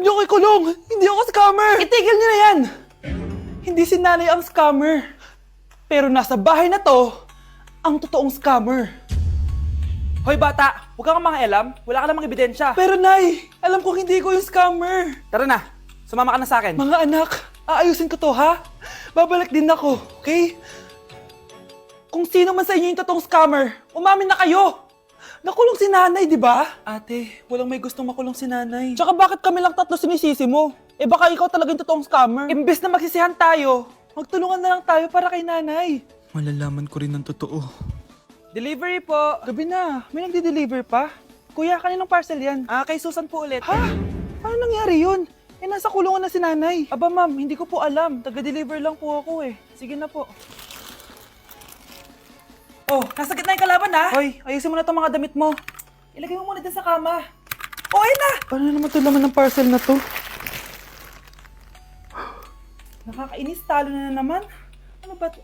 Huwag niyo ko ikulong! Hindi ako scammer! Itigil niyo na yan! Hindi si nanay ang scammer. Pero nasa bahay na to, ang totoong scammer. Hoy bata, huwag kang mangialam. Wala ka namang ebidensya. Pero nay, alam kong hindi ko yung scammer. Tara na, sumama ka na sa akin. Mga anak, aayusin ko to ha? Babalik din ako, okay? Kung sino man sa inyo yung totoong scammer, umamin na kayo! Nakulong si nanay, di ba? Ate, walang may gustong makulong si nanay. Tsaka bakit kami lang tatlo sinisisi mo? Eh baka ikaw talaga yung totoong scammer. Imbes na magsisihan tayo, magtulungan na lang tayo para kay nanay. Malalaman ko rin ang totoo. Delivery po. Gabi na, may nagde-deliver pa. Kuya, kaninong parcel yan? Kay Susan po ulit. Ha? Paano nangyari yun? Eh, nasa kulungan na si nanay. Aba ma'am, hindi ko po alam. Taga-deliver lang po ako eh. Sige na po. Oh, nasa gitna yung kalaban ha? Hoy, ayusin mo na itong mga damit mo. Ilagay mo muna dyan sa kama. Oh, ayun na! Paano naman ito laman ng parcel na to? Nakakainis, talo na naman. Ano ba ito?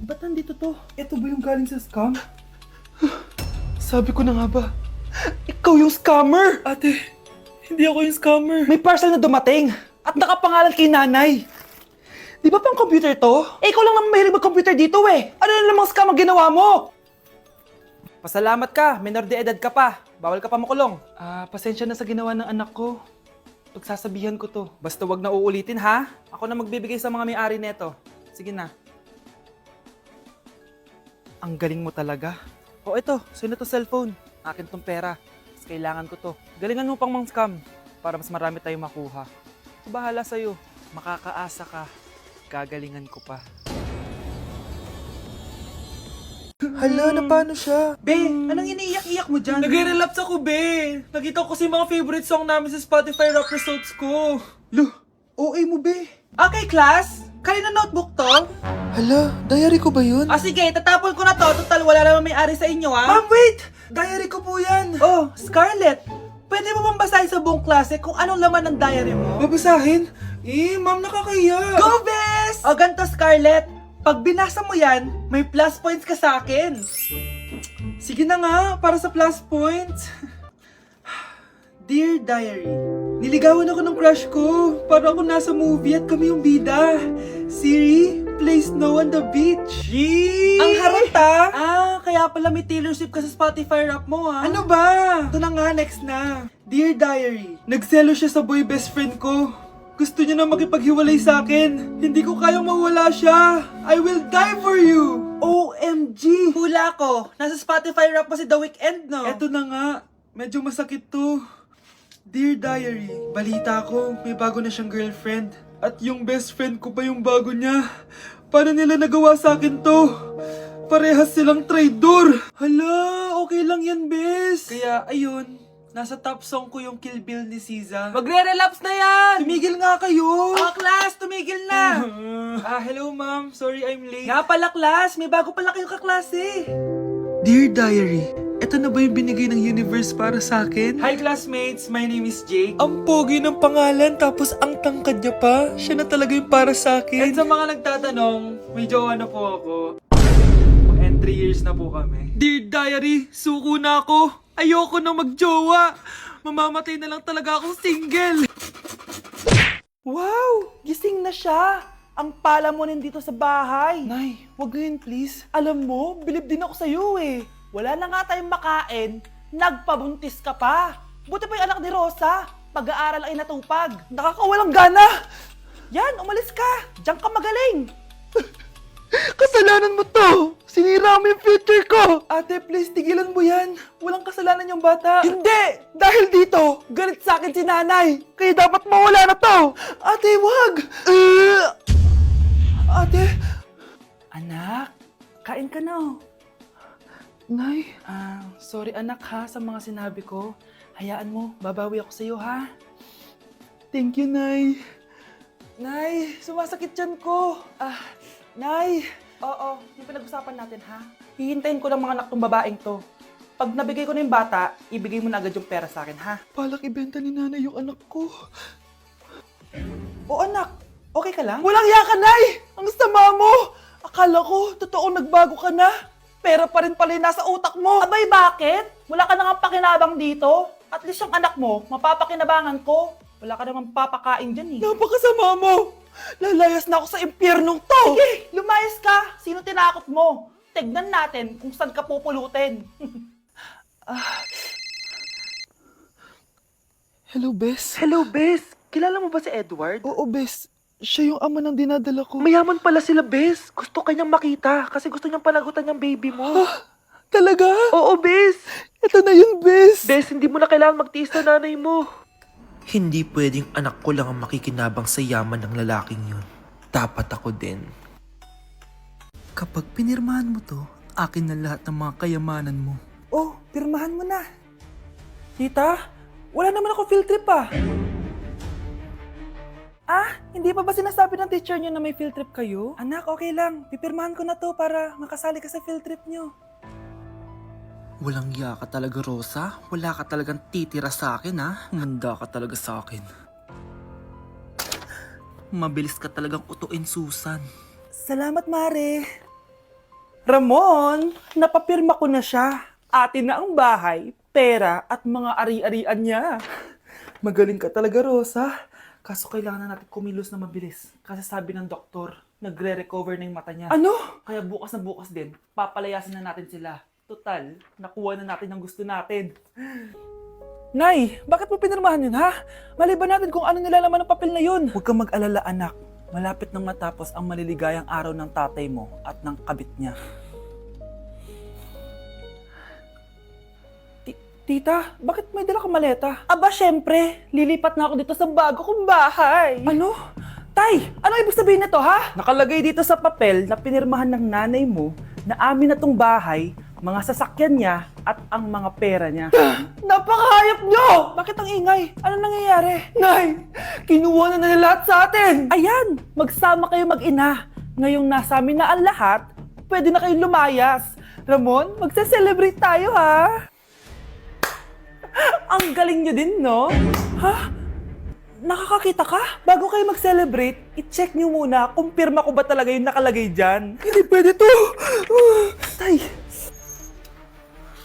Ba't nandito to? Ito ba yung galing sa scam? Sabi ko na nga ba, ikaw yung scammer! Ate, hindi ako yung scammer. May parcel na dumating at nakapangalan kay nanay. Di ba pang computer to? Eh, ikaw lang naman mahilig mag-computer dito eh. Ano na namang scam ang ginawa mo? Pasalamat ka, minor de edad ka pa. Bawal ka pa makulong. Pasensya na sa ginawa ng anak ko. Pagsasabihan ko to. Basta wag na uulitin ha. Ako na magbibigay sa mga may-ari neto. Sige na. Ang galing mo talaga. O ito, sino to cellphone? Akin tong pera. Mas kailangan ko to. Galingan mo pang mang-scam para mas marami tayong makuha. So, bahala sa'yo. Makakaasa ka. Gagalingan ko pa. Hala, na paano siya? Be, anong iniiyak-iyak mo dyan? Nagre-relapse ako, Be. Nakita ko kasi mga favorite song namin sa Spotify rap results ko. Lo, OA mo, Be. Okay, class. Kanina notebook to? Hala, diary ko ba yun? Sige, tatapon ko na to. Total, wala naman may-ari sa inyo, ha? Ma'am, wait! Diary ko po yan. Oh, Scarlett. Pwede mo bang basahin sa buong klase kung anong laman ng diary mo? Babasahin? Ma'am, nakakahiya. Go, Bes! O, ganito, Scarlett. Pag binasa mo yan, may plus points ka sa akin. Sige na nga, para sa plus points. Dear Diary, niligawan ako ng crush ko. Para ako nasa movie at kami yung bida. Siri, play Snow on the Beach. Yee! Ang harot kaya pala may Taylor Swift ka sa Spotify rap mo ha. Ano ba? Ito na nga, next na. Dear Diary, nagselo siya sa boy best friend ko. Gusto niya na makipaghiwalay sa akin. Hindi ko kayang mawala siya. I will die for you. OMG! Hula ko. Nasa Spotify rap pa si The Weeknd, no? Eto na nga. Medyo masakit to. Dear Diary, balita ko, may bago na siyang girlfriend. At yung best friend ko pa yung bago niya. Paano nila nagawa sa akin to? Parehas silang traitor. Hala, okay lang yan, bes. Kaya, ayun. Nasa top song ko yung Kill Bill ni SZA. Magre-relapse na yan! Tumigil nga kayo! Class, tumigil na! Hello ma'am. Sorry I'm late. Nga pala, class. May bago pala kayong kaklase. Dear Diary, eto na ba yung binigay ng universe para sa akin? Hi classmates, my name is Jake. Ang pogi ng pangalan tapos ang tangkad niya pa. Siya na talaga yung para sa akin. And sa mga nagtatanong, may jowa na po ako. And 3 years na po kami. Dear Diary, suko na ako. Ayoko na magjowa. Mamamatay na lang talaga akong single. Wow! Gising na siya. Ang pala mo nandito sa bahay. Nay, wag ngayon please. Alam mo, bilib din ako sa'yo eh. Wala na nga tayong makain, nagpabuntis ka pa. Buti pa yung anak ni Rosa. Pag-aaral ang inatupag. Nakakawalang gana. Yan, umalis ka. Diyan ka magaling. Kasalanan mo to! Sinira mo yung future ko! Ate, please, tigilan mo yan. Walang kasalanan yung bata. Hindi! Dahil dito, galit sa akin si nanay. Kaya dapat mawala na to! Ate, wag! Ate! Anak, kain ka na. Nay? Sorry anak ha sa mga sinabi ko. Hayaan mo, babawi ako sa'yo ha. Thank you, Nay. Nay, sumasakit yan ko. Nay! Oo, yung pinag-usapan natin ha. Hihintayin ko ng mga anak tong babaeng to. Pag nabigay ko na yung bata, ibigay mo na agad yung pera sa akin ha. Palak ibenta ni nanay yung anak ko. O anak, okay ka lang? Walang iya ka, Nay! Ang sama mo! Akala ko, totoong nagbago ka na. Pera pa rin pala yung nasa utak mo. Abay, bakit? Wala ka na nga pakinabang dito. At least yung anak mo, mapapakinabangan ko. Wala ka namang papakain dyan eh. Napakasama mo! Lalayas na ako sa impyernong to! Sige, lumayas ka! Sino tinakot mo? Tignan natin kung saan ka pupulutin. Hello, Bes. Hello, Bes! Kilala mo ba si Edward? Oo, Bes. Siya yung ama ng dinadala ko. Mayaman pala sila, Bes. Gusto kanyang makita kasi gusto niyang panagutan yung baby mo. Talaga? Oo, Bes! Ito na yun, Bes. Bes, hindi mo na kailangan magtiis na nanay mo. Hindi pwedeng anak ko lang ang makikinabang sa yaman ng lalaking yun. Dapat ako din. Kapag pinirmahan mo to, akin na lahat ng mga kayamanan mo. Oh, pirmahan mo na. Tita, wala naman ako field trip ah. Hindi pa ba sinasabi ng teacher niyo na may field trip kayo? Anak, okay lang. Pipirmahan ko na to para makasali ka sa field trip niyo. Walang iya ka talaga, Rosa. Wala ka talagang titira sa akin, ha? Manda ka talaga sa akin. Mabilis ka talagang utuin, Susan. Salamat, Mare. Ramon, napapirma ko na siya. Atin na ang bahay, pera at mga ari-arian niya. Magaling ka talaga, Rosa. Kaso kailangan na natin kumilos na mabilis. Kasi sabi ng doktor, nagre-recover na yung mata niya. Ano? Kaya bukas na bukas din, papalayasin na natin sila. Total, nakuha na natin ang gusto natin. Nay, bakit mo pinirmahan yun, ha? Maliban natin kung ano nilalaman ng papel na yun. Huwag kang mag-alala, anak. Malapit nang matapos ang maliligayang araw ng tatay mo at ng kabit niya. Tita, bakit may dala kang maleta? Aba, syempre. Lilipat na ako dito sa bago kong bahay. Ano? Tay, ano ibig sabihin nito, ha? Nakalagay dito sa papel na pinirmahan ng nanay mo na amin na tong bahay, mga sasakyan niya at ang mga pera niya. Napakahayop nyo! Bakit ang ingay? Ano nangyayari? Nay, kinuha na nila lahat sa atin! Ayan, magsama kayo mag-ina. Ngayong nasa amin na ang lahat, pwede na kayong lumayas. Ramon, magse-celebrate tayo, ha? Ang galing nyo din, no? Ha? Nakakakita ka? Bago kayo mag-celebrate, i-check nyo muna kung pirma ko ba talaga yung nakalagay dyan. Hindi pwede to! Tay!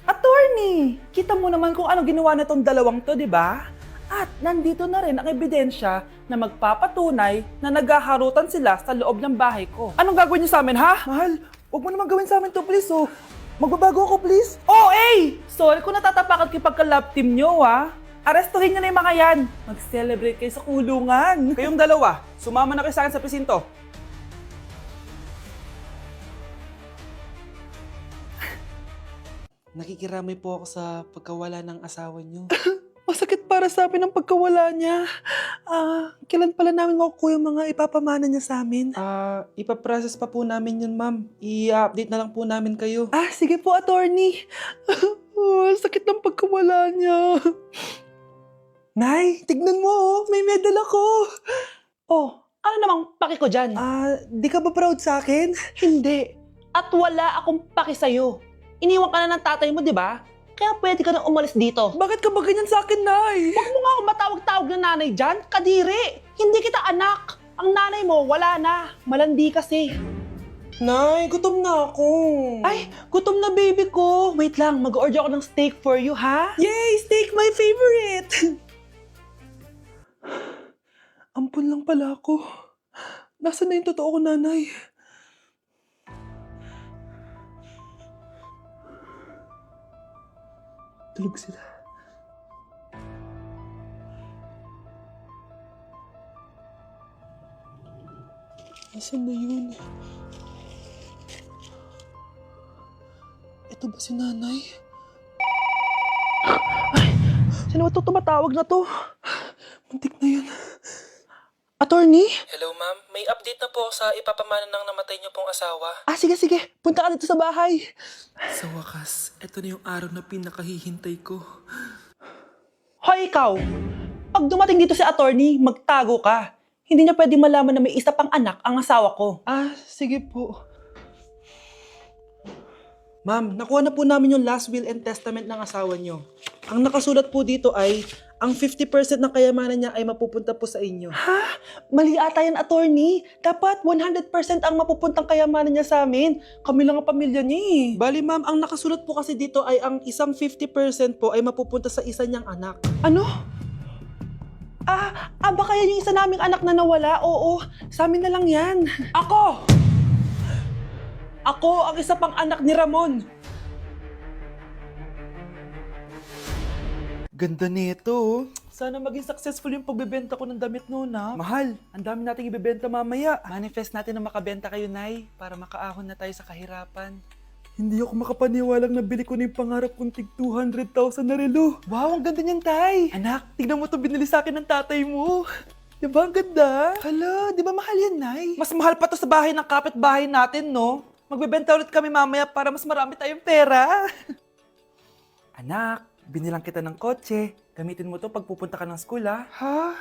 Attorney! Kita mo naman kung ano ginawa na tong dalawang to, di ba? At nandito na rin ang ebidensya na magpapatunay na naghaharutan sila sa loob ng bahay ko. Anong gagawin niyo sa amin, ha? Mahal, huwag mo naman gawin sa amin to, please, oh. Magbabago ako, please. Oh, eh! Sorry kung natatapakan kayo pagka-love team nyo, ha? Arestuhin nyo na yung mga yan. Mag-celebrate kayo sa kulungan. Kayong dalawa, sumama na kayo sa akin sa presinto. Nakikiramay po ako sa pagkawala ng asawa niyo. Masakit para sa amin ang pagkawala niya. Kailan pala namin makukuha yung mga ipapamana niya sa amin? Ipaprocess pa po namin yun, ma'am. I-update na lang po namin kayo. Sige po, attorney. Sakit ng pagkawala niya. Nay, tignan mo, oh. May medal ako. Oh, ano namang paki ko dyan? Di ka ba proud sa akin? Hindi. At wala akong paki sa'yo. Iniwan ka na ng tatay mo, di ba? Kaya pwede ka na umalis dito. Bakit ka ba ganyan sa akin, Nay? Huwag mo nga akong matawag-tawag na nanay dyan. Kadiri. Hindi kita anak. Ang nanay mo, wala na. Malandi kasi. Nay, gutom na ako. Ay, gutom na baby ko. Wait lang, mag-order ako ng steak for you, ha? Yay! Steak, my favorite! Ampun lang pala ako. Nasaan na yung totoo ko, nanay? Tulog sila. Nasaan na yun? Ito ba si nanay? Ay, sino ba ito tumatawag na to? Muntik na yun. Attorney? Hello, ma'am. May update na po sa ipapamana ng namatay niyo pong asawa. Sige. Punta ka dito sa bahay. Sa wakas, ito na yung araw na pinakahihintay ko. Hoy, ikaw! Pag dumating dito si attorney, magtago ka. Hindi niya pwede malaman na may isa pang anak ang asawa ko. Sige po. Ma'am, nakuha na po namin yung last will and testament ng asawa niyo. Ang nakasulat po dito ay ang 50% ng kayamanan niya ay mapupunta po sa inyo. Ha? Mali ata yan, attorney. Dapat 100% ang mapupuntang kayamanan niya sa amin. Kami lang ang pamilya niya eh. Bali ma'am, ang nakasulat po kasi dito ay ang isang 50% po ay mapupunta sa isa niyang anak. Ano? Baka yan yung isa naming anak na nawala? Oo, sa amin na lang yan. Ako! Ako ang isa pang anak ni Ramon. Ganda nito, oh. Sana maging successful yung pagbebenta ko ng damit noon, ha? Mahal, ang dami nating ibebenta mamaya. Manifest natin na makabenta kayo, Nay, para makaahon na tayo sa kahirapan. Hindi ako makapaniwalang nabili ko na yung pangarap kong tig 200,000 na relo. Wow, ang ganda niyan, Tay. Anak, tignan mo to binili sa akin ng tatay mo. Diba ang ganda? Hala, di ba mahal yan, Nay? Mas mahal pa to sa bahay ng kapitbahay natin, no? Magbebenta ulit kami mamaya para mas marami tayong pera. Anak, binilang kita ng kotse. Gamitin mo to pag pupunta ka ng school, ha? Ha?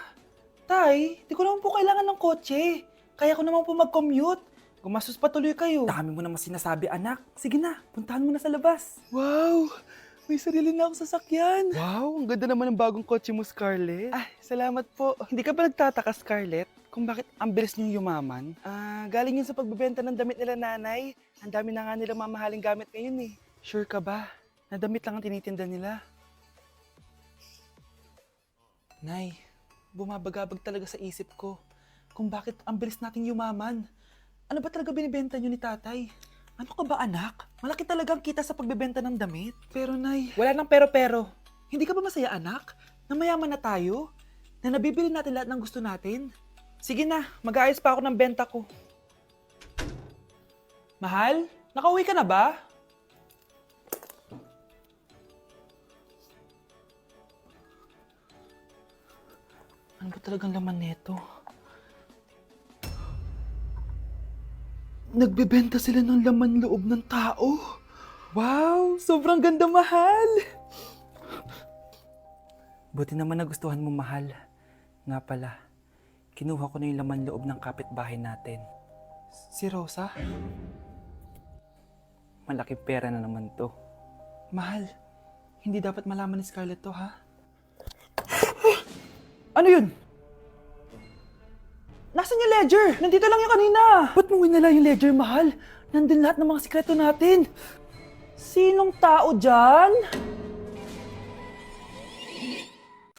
Tay, di ko naman po kailangan ng kotse. Kaya ko naman po mag-commute. Gumastos pa tuloy kayo. Dami mo naman sinasabi, anak. Sige na, puntahan mo na sa labas. Wow! May sarili na ako sasakyan. Wow, ang ganda naman ng bagong kotse mo, Scarlett. Salamat po. Hindi ka ba nagtataka, Scarlett, kung bakit ang bilis niyong yumaman? Galing yun sa pagbebenta ng damit nila, nanay. Ang dami na nga nilang mamahaling gamit ngayon eh. Sure ka ba? Na damit lang ang tinitinda nila? Nay, bumabagabag talaga sa isip ko kung bakit ang bilis nating yumaman. Ano ba talaga binibenta niyo ni tatay? Ano ka ba, anak? Malaki talagang kita sa pagbebenta ng damit. Pero, Nay, wala nang pero-pero. Hindi ka ba masaya, anak? Na mayaman na tayo? Na nabibili natin lahat ng gusto natin? Sige na, mag-aayos pa ako ng benta ko. Mahal, nakauwi ka na ba? Ano ba talagang laman neto? Nagbebenta sila ng laman loob ng tao. Wow, sobrang ganda, mahal. Buti naman nagustuhan mo, mahal. Nga pala, kinuha ko na yung laman loob ng kapitbahay natin. Si Rosa? Malaking pera na naman to. Mahal, hindi dapat malaman ni Scarlett to, ha? Ano yun? Nasaan yung ledger? Nandito lang yung kanina. Ba't mo winala yung ledger, mahal? Nandun lahat ng mga sikreto natin. Sinong tao dyan?